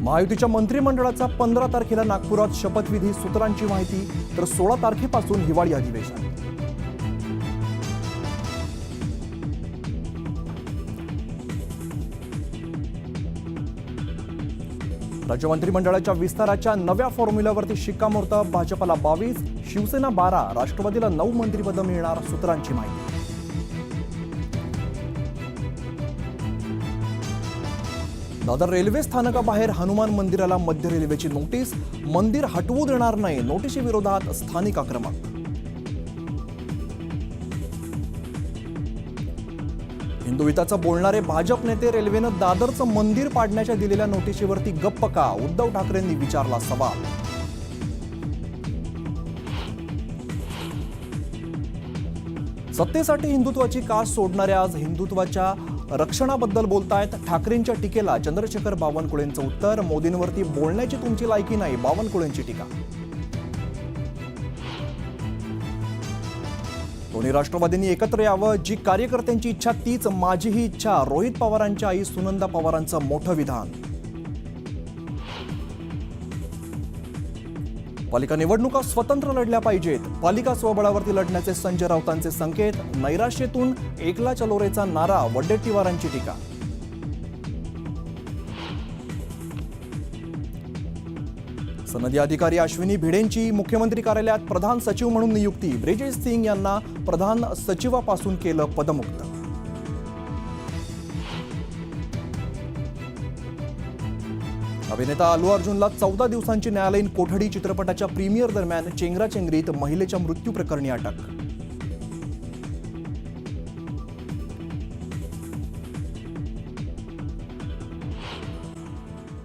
महायुतीच्या मंत्रिमंडळाचा 15 तारखेला नागपुरात शपथविधी, सूत्रांची माहिती, तर 16 तारखेपासून हिवाळी अधिवेशन. राज्य मंत्रिमंडळाच्या विस्ताराच्या नव्या फॉर्म्युल्यावरती शिक्कामोर्तब. भाजपला 22, शिवसेना 12, राष्ट्रवादीला 9 मंत्रिपदं मिळणार, सूत्रांची माहिती. दादर रेल्वे स्थानकाबाहेर हनुमान मंदिराला मध्य रेल्वेची नोटीस. मंदिर हटवू देणार नाही, नोटीशीविरोधात स्थानिक आक्रमक. हिंदुहिताचं बोलणारे भाजप नेते रेल्वेनं दादरचं मंदिर पाडण्याच्या दिलेल्या नोटीशीवरती गप्प का? उद्धव ठाकरेंनी विचारला सवाल. सत्तेसाठी हिंदुत्वाची कास सोडणाऱ्या आज हिंदुत्वाच्या रक्षणाबद्दल बोलतायत. ठाकरेंच्या टीकेला चंद्रशेखर बावनकुळेंचं उत्तर. मोदींवरती बोलण्याची तुमची लायकी नाही, बावनकुळेंची टीका. दोन्ही राष्ट्रवादींनी एकत्र यावं, जी कार्यकर्त्यांची इच्छा तीच माझीही इच्छा. रोहित पवारांच्या आई सुनंदा पवारांचं मोठं विधान. पालिका निवडणुका स्वतंत्र लढल्या पाहिजेत. पालिका स्वबळावरती लढण्याचे संजय राऊतांचे संकेत. नैराश्यातून एकला चलोरेचा नारा, वडेट्टीवारांची टीका. सनदी अधिकारी अश्विनी भिडेंची मुख्यमंत्री कार्यालयात प्रधान सचिव म्हणून नियुक्ती. ब्रिजेश सिंग यांना प्रधान सचिवापासून केलं पदमुक्त. अभिनेता अल्लू अर्जुनला 14 दिवसांची न्यायालयीन कोठडी. चित्रपटाच्या प्रीमियर दरम्यान चेंगराचेंगरीत महिलेच्या मृत्यू प्रकरणी अटक.